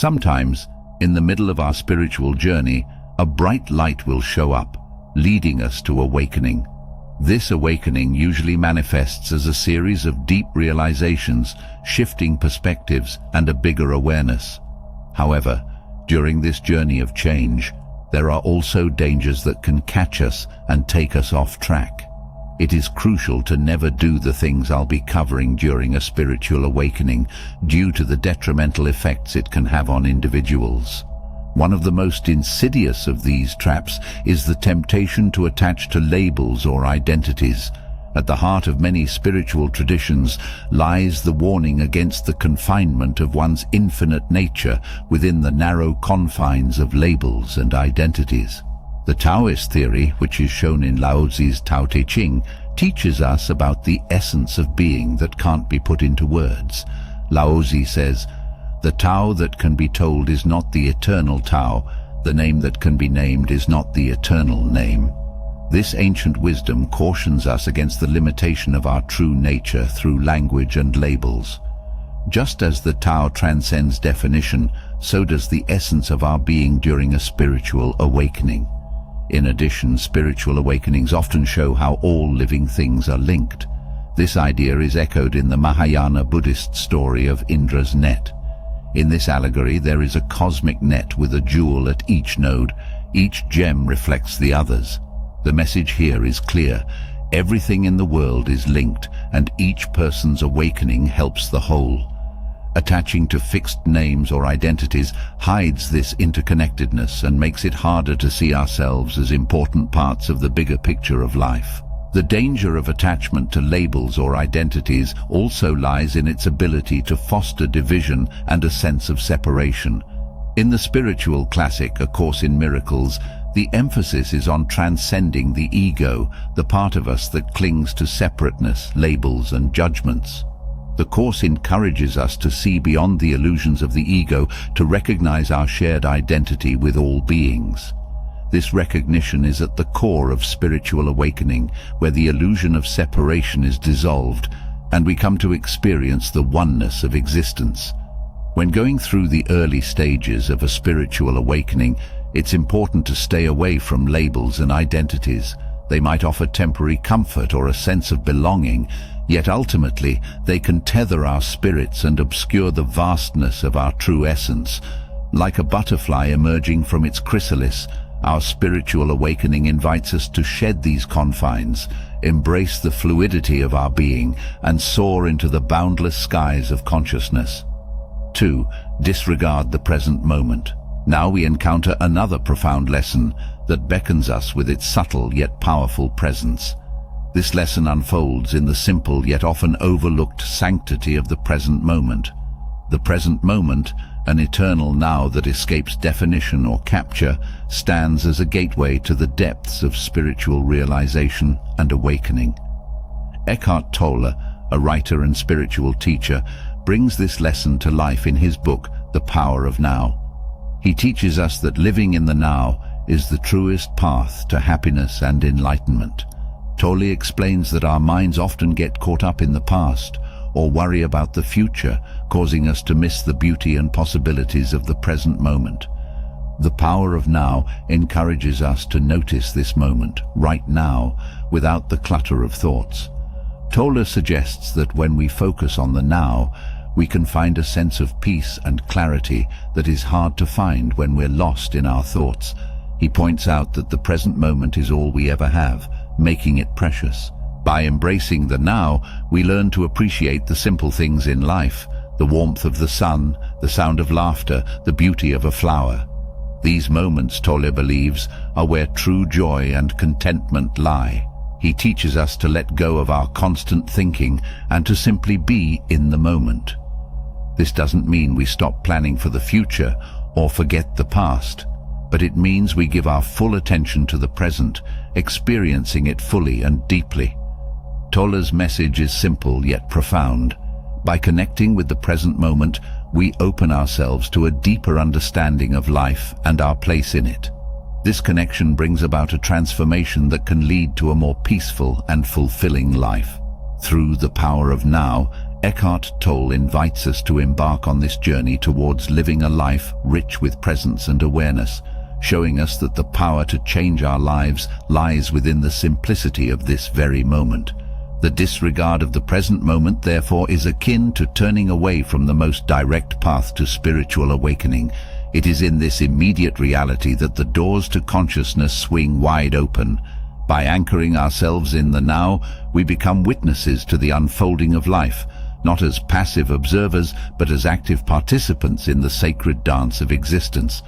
Sometimes, in the middle of our spiritual journey, a bright light will show up, leading us to awakening. This awakening usually manifests as a series of deep realizations, shifting perspectives, and a bigger awareness. However, during this journey of change, there are also dangers that can catch us and take us off track. It is crucial to never do the things I'll be covering during a spiritual awakening due to the detrimental effects it can have on individuals. One of the most insidious of these traps is the temptation to attach to labels or identities. At the heart of many spiritual traditions lies the warning against the confinement of one's infinite nature within the narrow confines of labels and identities. The Taoist theory, which is shown in Lao Tzu's Tao Te Ching, teaches us about the essence of being that can't be put into words. Lao Tzu says, "The Tao that can be told is not the eternal Tao. The name that can be named is not the eternal name." This ancient wisdom cautions us against the limitation of our true nature through language and labels. Just as the Tao transcends definition, so does the essence of our being during a spiritual awakening. In addition, spiritual awakenings often show how all living things are linked. This idea is echoed in the Mahayana Buddhist story of Indra's net. In this allegory, there is a cosmic net with a jewel at each node. Each gem reflects the others. The message here is clear. Everything in the world is linked, and each person's awakening helps the whole. Attaching to fixed names or identities hides this interconnectedness and makes it harder to see ourselves as important parts of the bigger picture of life. The danger of attachment to labels or identities also lies in its ability to foster division and a sense of separation. In the spiritual classic, A Course in Miracles, the emphasis is on transcending the ego, the part of us that clings to separateness, labels, and judgments. The Course encourages us to see beyond the illusions of the ego, to recognize our shared identity with all beings. This recognition is at the core of spiritual awakening, where the illusion of separation is dissolved, and we come to experience the oneness of existence. When going through the early stages of a spiritual awakening, it's important to stay away from labels and identities. They might offer temporary comfort or a sense of belonging, yet ultimately they can tether our spirits and obscure the vastness of our true essence. Like a butterfly emerging from its chrysalis, our spiritual awakening invites us to shed these confines, embrace the fluidity of our being, and soar into the boundless skies of consciousness. 2. Disregard the present moment. Now we encounter another profound lesson that beckons us with its subtle yet powerful presence. This lesson unfolds in the simple yet often overlooked sanctity of the present moment. The present moment, an eternal now that escapes definition or capture, stands as a gateway to the depths of spiritual realization and awakening. Eckhart Tolle, a writer and spiritual teacher, brings this lesson to life in his book, The Power of Now. He teaches us that living in the now is the truest path to happiness and enlightenment. Tolle explains that our minds often get caught up in the past or worry about the future, causing us to miss the beauty and possibilities of the present moment. The Power of Now encourages us to notice this moment, right now, without the clutter of thoughts. Tolle suggests that when we focus on the now, we can find a sense of peace and clarity that is hard to find when we're lost in our thoughts. He points out that the present moment is all we ever have, making it precious. By embracing the now, we learn to appreciate the simple things in life, the warmth of the sun, the sound of laughter, the beauty of a flower. These moments, Tolle believes, are where true joy and contentment lie. He teaches us to let go of our constant thinking and to simply be in the moment. This doesn't mean we stop planning for the future or forget the past, but it means we give our full attention to the present, experiencing it fully and deeply. Tolle's message is simple yet profound. By connecting with the present moment, we open ourselves to a deeper understanding of life and our place in it. This connection brings about a transformation that can lead to a more peaceful and fulfilling life. Through the Power of Now, Eckhart Tolle invites us to embark on this journey towards living a life rich with presence and awareness, showing us that the power to change our lives lies within the simplicity of this very moment. The disregard of the present moment, therefore, is akin to turning away from the most direct path to spiritual awakening. It is in this immediate reality that the doors to consciousness swing wide open. By anchoring ourselves in the now, we become witnesses to the unfolding of life, not as passive observers, but as active participants in the sacred dance of existence.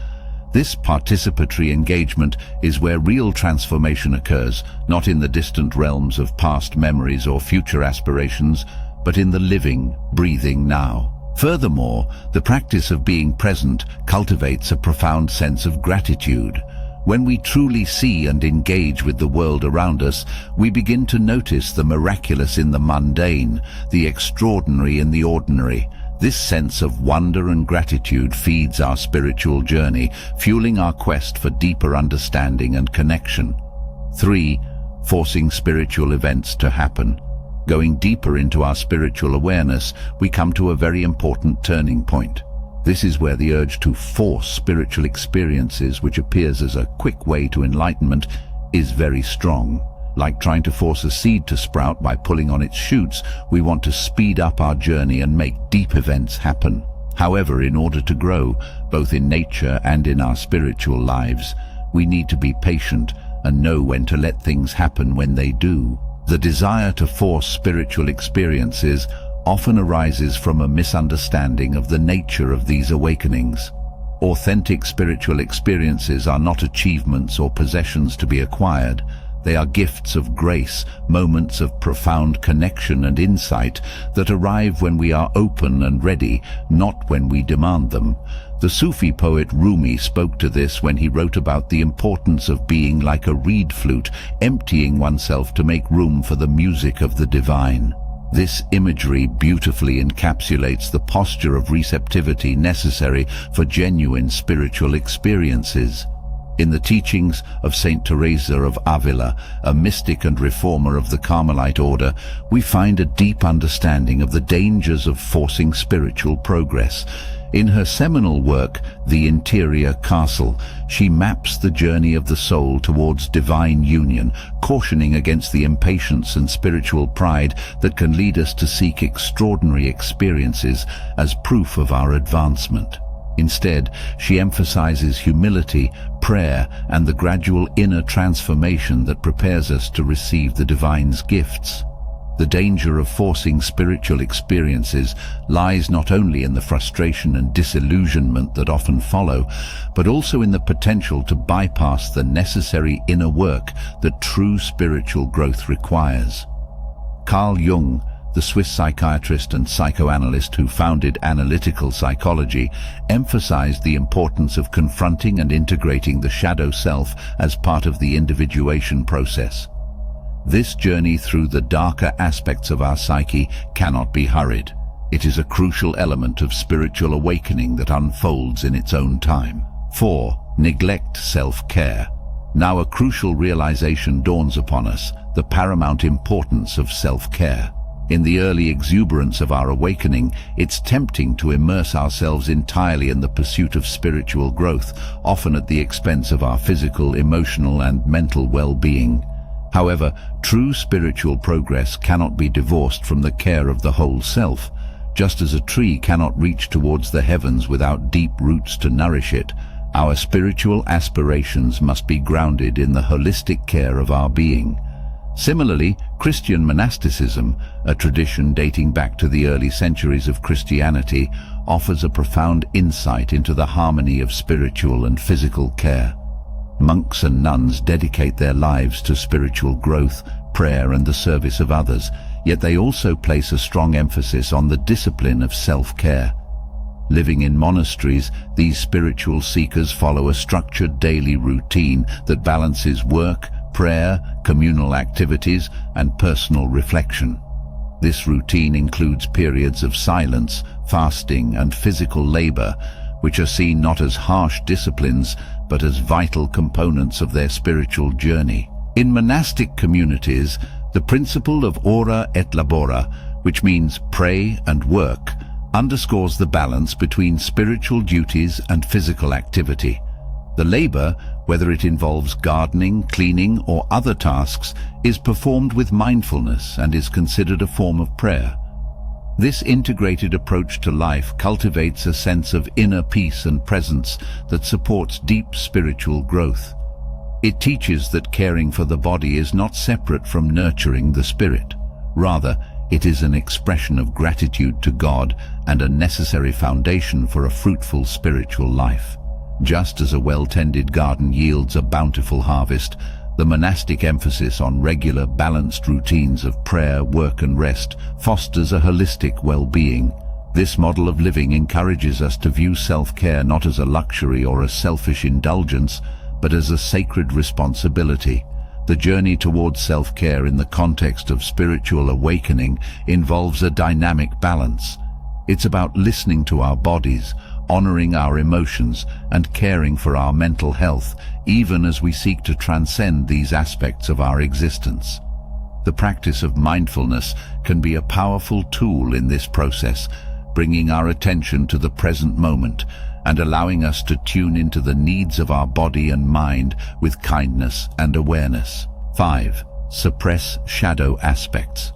This participatory engagement is where real transformation occurs, not in the distant realms of past memories or future aspirations, but in the living, breathing now. Furthermore, the practice of being present cultivates a profound sense of gratitude. When we truly see and engage with the world around us, we begin to notice the miraculous in the mundane, the extraordinary in the ordinary. This sense of wonder and gratitude feeds our spiritual journey, fueling our quest for deeper understanding and connection. 3. Forcing spiritual events to happen. Going deeper into our spiritual awareness, we come to a very important turning point. This is where the urge to force spiritual experiences, which appears as a quick way to enlightenment, is very strong. Like trying to force a seed to sprout by pulling on its shoots, we want to speed up our journey and make deep events happen. However, in order to grow, both in nature and in our spiritual lives, we need to be patient and know when to let things happen when they do. The desire to force spiritual experiences often arises from a misunderstanding of the nature of these awakenings. Authentic spiritual experiences are not achievements or possessions to be acquired. They are gifts of grace, moments of profound connection and insight that arrive when we are open and ready, not when we demand them. The Sufi poet Rumi spoke to this when he wrote about the importance of being like a reed flute, emptying oneself to make room for the music of the divine. This imagery beautifully encapsulates the posture of receptivity necessary for genuine spiritual experiences. In the teachings of Saint Teresa of Avila, a mystic and reformer of the Carmelite order, we find a deep understanding of the dangers of forcing spiritual progress. In her seminal work, The Interior Castle, she maps the journey of the soul towards divine union, cautioning against the impatience and spiritual pride that can lead us to seek extraordinary experiences as proof of our advancement. Instead, she emphasizes humility, prayer, and the gradual inner transformation that prepares us to receive the divine's gifts. The danger of forcing spiritual experiences lies not only in the frustration and disillusionment that often follow, but also in the potential to bypass the necessary inner work that true spiritual growth requires. Carl Jung, the Swiss psychiatrist and psychoanalyst who founded analytical psychology, emphasized the importance of confronting and integrating the shadow self as part of the individuation process. This journey through the darker aspects of our psyche cannot be hurried. It is a crucial element of spiritual awakening that unfolds in its own time. 4. Neglect self-care. Now a crucial realization dawns upon us, the paramount importance of self-care. In the early exuberance of our awakening, it's tempting to immerse ourselves entirely in the pursuit of spiritual growth, often at the expense of our physical, emotional, and mental well-being. However, true spiritual progress cannot be divorced from the care of the whole self. Just as a tree cannot reach towards the heavens without deep roots to nourish it, our spiritual aspirations must be grounded in the holistic care of our being. Similarly, Christian monasticism, a tradition dating back to the early centuries of Christianity, offers a profound insight into the harmony of spiritual and physical care. Monks and nuns dedicate their lives to spiritual growth, prayer, and the service of others, yet they also place a strong emphasis on the discipline of self-care. Living in monasteries, these spiritual seekers follow a structured daily routine that balances work, prayer, communal activities, and personal reflection. This routine includes periods of silence, fasting, and physical labor, which are seen not as harsh disciplines, but as vital components of their spiritual journey. In monastic communities, the principle of ora et labora, which means pray and work, underscores the balance between spiritual duties and physical activity. The labor, whether it involves gardening, cleaning, or other tasks, is performed with mindfulness and is considered a form of prayer. This integrated approach to life cultivates a sense of inner peace and presence that supports deep spiritual growth. It teaches that caring for the body is not separate from nurturing the spirit. Rather, it is an expression of gratitude to God and a necessary foundation for a fruitful spiritual life. Just as a well-tended garden yields a bountiful harvest, the monastic emphasis on regular, balanced routines of prayer, work and rest fosters a holistic well-being. This model of living encourages us to view self-care not as a luxury or a selfish indulgence, but as a sacred responsibility. The journey towards self-care in the context of spiritual awakening involves a dynamic balance. It's about listening to our bodies, honoring our emotions, and caring for our mental health, even as we seek to transcend these aspects of our existence. The practice of mindfulness can be a powerful tool in this process, bringing our attention to the present moment and allowing us to tune into the needs of our body and mind with kindness and awareness. 5. Suppress shadow aspects.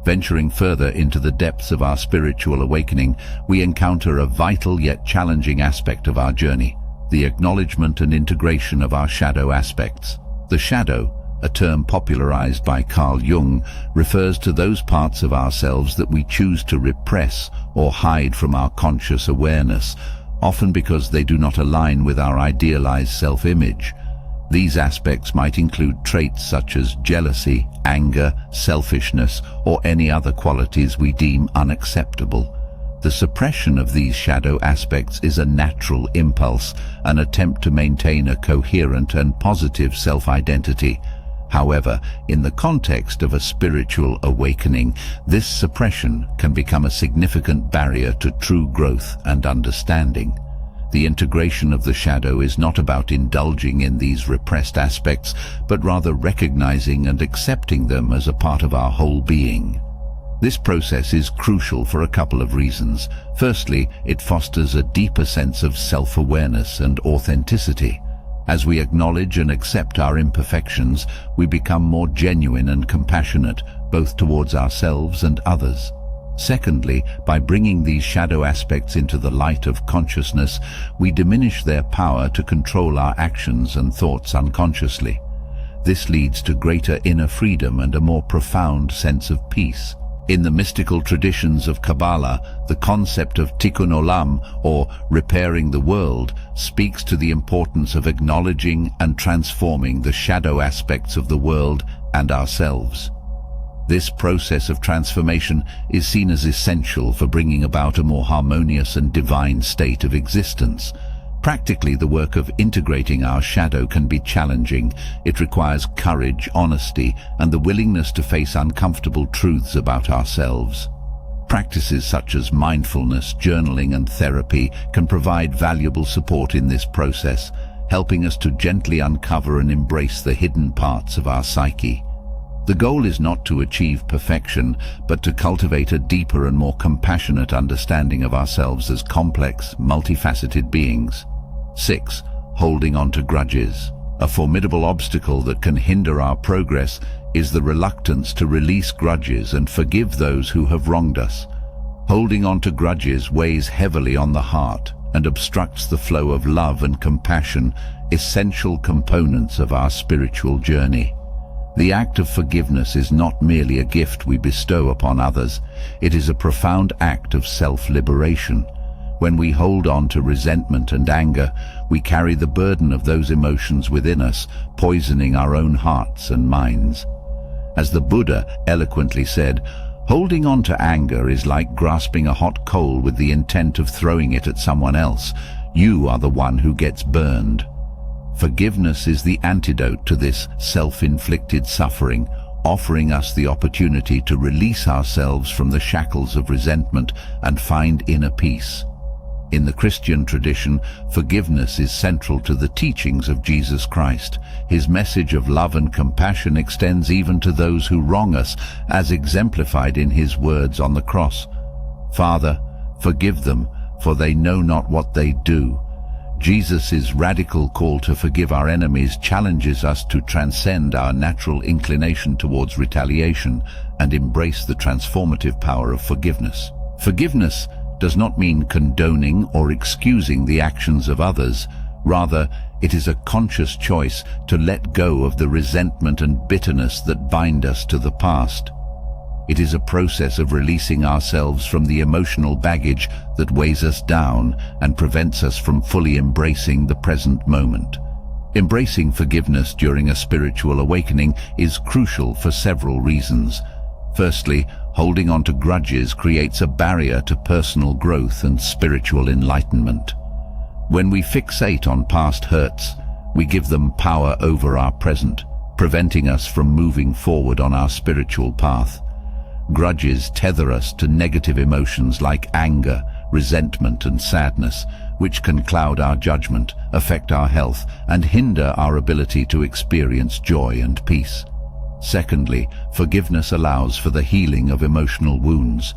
Venturing further into the depths of our spiritual awakening, we encounter a vital yet challenging aspect of our journey, the acknowledgement and integration of our shadow aspects. The shadow, a term popularized by Carl Jung, refers to those parts of ourselves that we choose to repress or hide from our conscious awareness, often because they do not align with our idealized self-image. These aspects might include traits such as jealousy, anger, selfishness, or any other qualities we deem unacceptable. The suppression of these shadow aspects is a natural impulse, an attempt to maintain a coherent and positive self-identity. However, in the context of a spiritual awakening, this suppression can become a significant barrier to true growth and understanding. The integration of the shadow is not about indulging in these repressed aspects, but rather recognizing and accepting them as a part of our whole being. This process is crucial for a couple of reasons. Firstly, it fosters a deeper sense of self-awareness and authenticity. As we acknowledge and accept our imperfections, we become more genuine and compassionate, both towards ourselves and others. Secondly, by bringing these shadow aspects into the light of consciousness, we diminish their power to control our actions and thoughts unconsciously. This leads to greater inner freedom and a more profound sense of peace. In the mystical traditions of Kabbalah, the concept of tikkun olam, or repairing the world, speaks to the importance of acknowledging and transforming the shadow aspects of the world and ourselves. This process of transformation is seen as essential for bringing about a more harmonious and divine state of existence. Practically, the work of integrating our shadow can be challenging. It requires courage, honesty, and the willingness to face uncomfortable truths about ourselves. Practices such as mindfulness, journaling, and therapy can provide valuable support in this process, helping us to gently uncover and embrace the hidden parts of our psyche. The goal is not to achieve perfection, but to cultivate a deeper and more compassionate understanding of ourselves as complex, multifaceted beings. 6. Holding on to grudges. A formidable obstacle that can hinder our progress is the reluctance to release grudges and forgive those who have wronged us. Holding on to grudges weighs heavily on the heart and obstructs the flow of love and compassion, essential components of our spiritual journey. The act of forgiveness is not merely a gift we bestow upon others, it is a profound act of self-liberation. When we hold on to resentment and anger, we carry the burden of those emotions within us, poisoning our own hearts and minds. As the Buddha eloquently said, holding on to anger is like grasping a hot coal with the intent of throwing it at someone else. You are the one who gets burned. Forgiveness is the antidote to this self-inflicted suffering, offering us the opportunity to release ourselves from the shackles of resentment and find inner peace. In the Christian tradition, forgiveness is central to the teachings of Jesus Christ. His message of love and compassion extends even to those who wrong us, as exemplified in his words on the cross. "Father, forgive them, for they know not what they do." Jesus' radical call to forgive our enemies challenges us to transcend our natural inclination towards retaliation and embrace the transformative power of forgiveness. Forgiveness does not mean condoning or excusing the actions of others. Rather, it is a conscious choice to let go of the resentment and bitterness that bind us to the past. It is a process of releasing ourselves from the emotional baggage that weighs us down and prevents us from fully embracing the present moment. Embracing forgiveness during a spiritual awakening is crucial for several reasons. Firstly, holding on to grudges creates a barrier to personal growth and spiritual enlightenment. When we fixate on past hurts, we give them power over our present, preventing us from moving forward on our spiritual path. Grudges tether us to negative emotions like anger, resentment, and sadness, which can cloud our judgment, affect our health, and hinder our ability to experience joy and peace. Secondly, forgiveness allows for the healing of emotional wounds.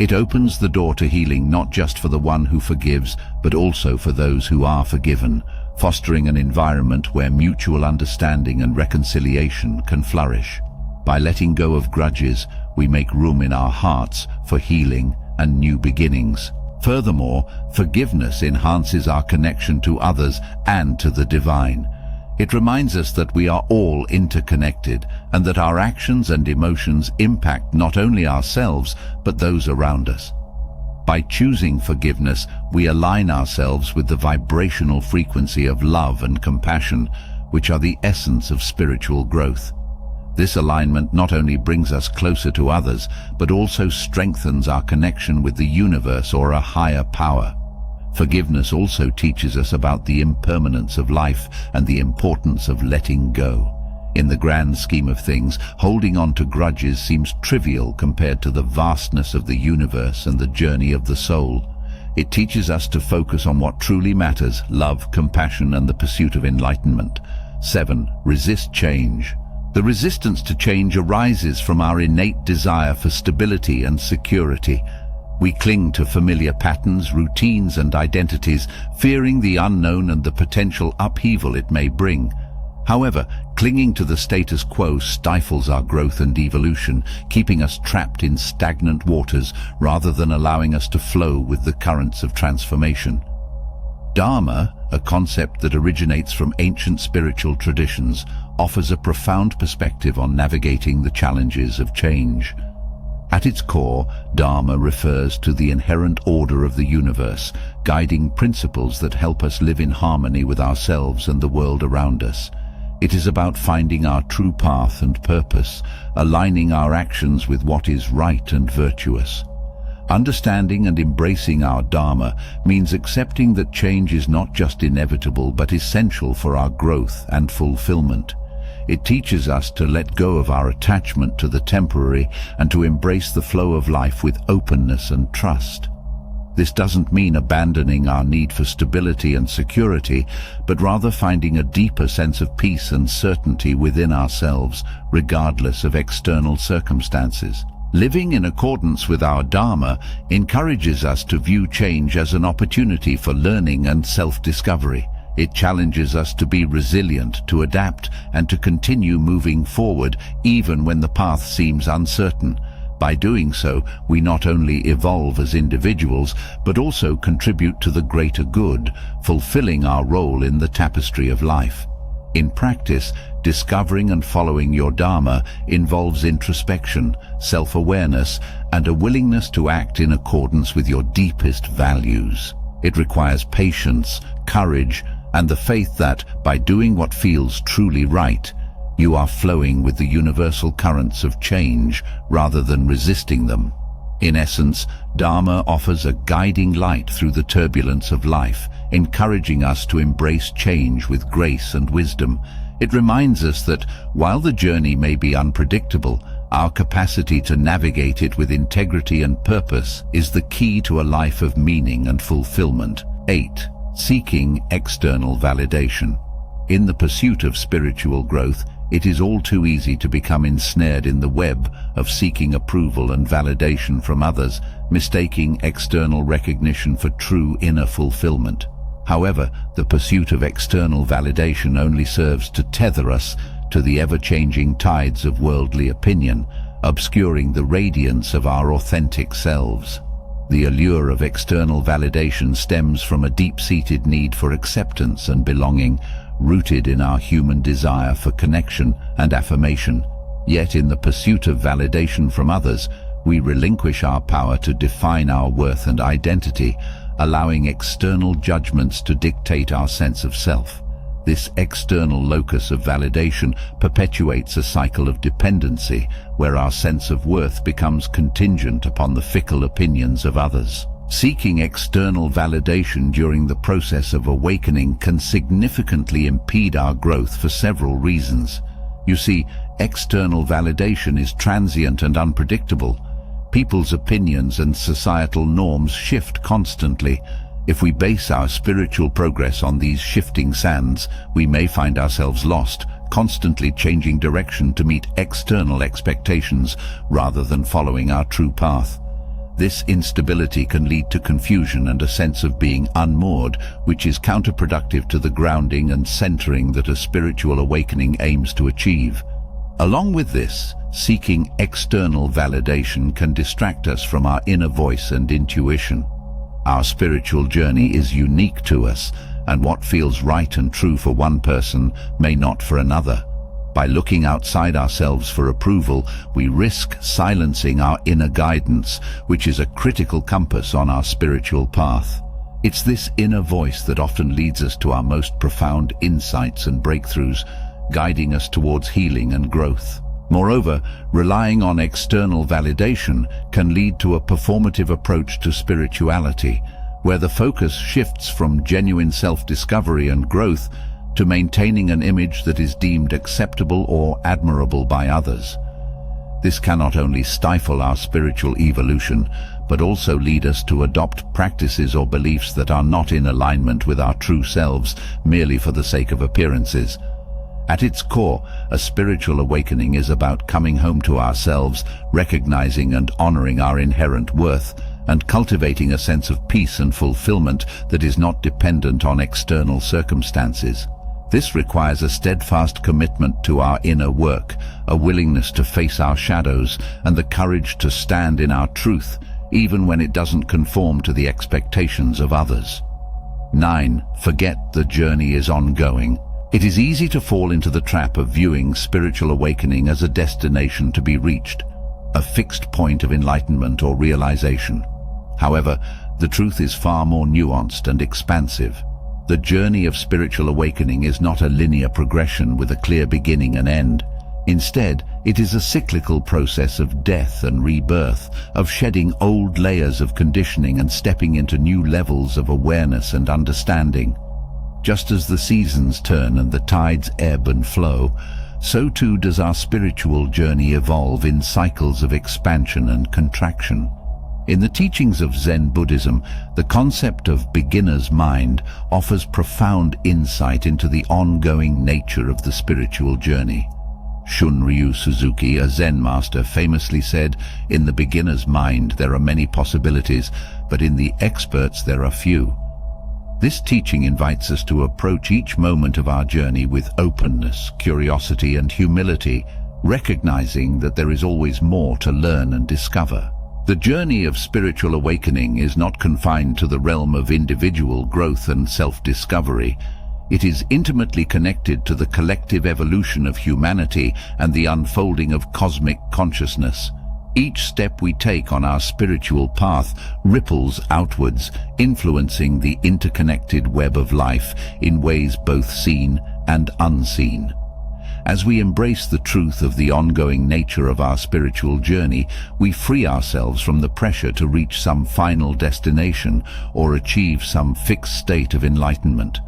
It opens the door to healing not just for the one who forgives, but also for those who are forgiven, fostering an environment where mutual understanding and reconciliation can flourish. By letting go of grudges, we make room in our hearts for healing and new beginnings. Furthermore, forgiveness enhances our connection to others and to the divine. It reminds us that we are all interconnected and that our actions and emotions impact not only ourselves, but those around us. By choosing forgiveness, we align ourselves with the vibrational frequency of love and compassion, which are the essence of spiritual growth. This alignment not only brings us closer to others, but also strengthens our connection with the universe or a higher power. Forgiveness also teaches us about the impermanence of life and the importance of letting go. In the grand scheme of things, holding on to grudges seems trivial compared to the vastness of the universe and the journey of the soul. It teaches us to focus on what truly matters: love, compassion, and the pursuit of enlightenment. 7. Resist change. The resistance to change arises from our innate desire for stability and security. We cling to familiar patterns, routines, and identities, fearing the unknown and the potential upheaval it may bring. However, clinging to the status quo stifles our growth and evolution, keeping us trapped in stagnant waters rather than allowing us to flow with the currents of transformation. Dharma, a concept that originates from ancient spiritual traditions, offers a profound perspective on navigating the challenges of change. At its core, Dharma refers to the inherent order of the universe, guiding principles that help us live in harmony with ourselves and the world around us. It is about finding our true path and purpose, aligning our actions with what is right and virtuous. Understanding and embracing our Dharma means accepting that change is not just inevitable but essential for our growth and fulfillment. It teaches us to let go of our attachment to the temporary and to embrace the flow of life with openness and trust. This doesn't mean abandoning our need for stability and security, but rather finding a deeper sense of peace and certainty within ourselves, regardless of external circumstances. Living in accordance with our Dharma encourages us to view change as an opportunity for learning and self-discovery. It challenges us to be resilient, to adapt, and to continue moving forward even when the path seems uncertain. By doing so, we not only evolve as individuals, but also contribute to the greater good, fulfilling our role in the tapestry of life. In practice, discovering and following your Dharma involves introspection, self-awareness, and a willingness to act in accordance with your deepest values. It requires patience, courage, and the faith that, by doing what feels truly right, you are flowing with the universal currents of change rather than resisting them. In essence, Dharma offers a guiding light through the turbulence of life, encouraging us to embrace change with grace and wisdom. It reminds us that, while the journey may be unpredictable, Our capacity to navigate it with integrity and purpose is the key to a life of meaning and fulfillment. 8. Seeking external validation. In the pursuit of spiritual growth, it is all too easy to become ensnared in the web of seeking approval and validation from others, mistaking external recognition for true inner fulfillment. However, the pursuit of external validation only serves to tether us to the ever-changing tides of worldly opinion, obscuring the radiance of our authentic selves. The allure of external validation stems from a deep-seated need for acceptance and belonging, rooted in our human desire for connection and affirmation. Yet in the pursuit of validation from others, we relinquish our power to define our worth and identity, allowing external judgments to dictate our sense of self. This external locus of validation perpetuates a cycle of dependency, where our sense of worth becomes contingent upon the fickle opinions of others. Seeking external validation during the process of awakening can significantly impede our growth for several reasons. You see, external validation is transient and unpredictable. People's opinions and societal norms shift constantly. If we base our spiritual progress on these shifting sands, we may find ourselves lost, constantly changing direction to meet external expectations rather than following our true path. This instability can lead to confusion and a sense of being unmoored, which is counterproductive to the grounding and centering that a spiritual awakening aims to achieve. Along with this, seeking external validation can distract us from our inner voice and intuition. Our spiritual journey is unique to us, and what feels right and true for one person may not for another. By looking outside ourselves for approval, we risk silencing our inner guidance, which is a critical compass on our spiritual path. It's this inner voice that often leads us to our most profound insights and breakthroughs, guiding us towards healing and growth. Moreover, relying on external validation can lead to a performative approach to spirituality, where the focus shifts from genuine self-discovery and growth to maintaining an image that is deemed acceptable or admirable by others. This can not only stifle our spiritual evolution, but also lead us to adopt practices or beliefs that are not in alignment with our true selves merely for the sake of appearances. At its core, a spiritual awakening is about coming home to ourselves, recognizing and honoring our inherent worth, and cultivating a sense of peace and fulfillment that is not dependent on external circumstances. This requires a steadfast commitment to our inner work, a willingness to face our shadows, and the courage to stand in our truth, even when it doesn't conform to the expectations of others. 9. Forget the journey is ongoing. It is easy to fall into the trap of viewing spiritual awakening as a destination to be reached, a fixed point of enlightenment or realization. However, the truth is far more nuanced and expansive. The journey of spiritual awakening is not a linear progression with a clear beginning and end. Instead, it is a cyclical process of death and rebirth, of shedding old layers of conditioning and stepping into new levels of awareness and understanding. Just as the seasons turn and the tides ebb and flow, so too does our spiritual journey evolve in cycles of expansion and contraction. In the teachings of Zen Buddhism, the concept of beginner's mind offers profound insight into the ongoing nature of the spiritual journey. Shunryu Suzuki, a Zen master, famously said, "In the beginner's mind there are many possibilities, but in the expert's there are few." This teaching invites us to approach each moment of our journey with openness, curiosity, and humility, recognizing that there is always more to learn and discover. The journey of spiritual awakening is not confined to the realm of individual growth and self-discovery. It is intimately connected to the collective evolution of humanity and the unfolding of cosmic consciousness. Each step we take on our spiritual path ripples outwards, influencing the interconnected web of life in ways both seen and unseen. As we embrace the truth of the ongoing nature of our spiritual journey, we free ourselves from the pressure to reach some final destination or achieve some fixed state of enlightenment.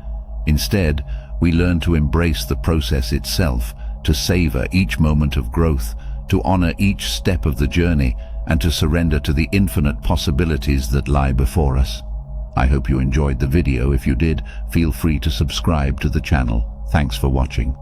Instead, we learn to embrace the process itself, to savor each moment of growth, to honor each step of the journey, and to surrender to the infinite possibilities that lie before us. I hope you enjoyed the video. If you did, feel free to subscribe to the channel. Thanks for watching.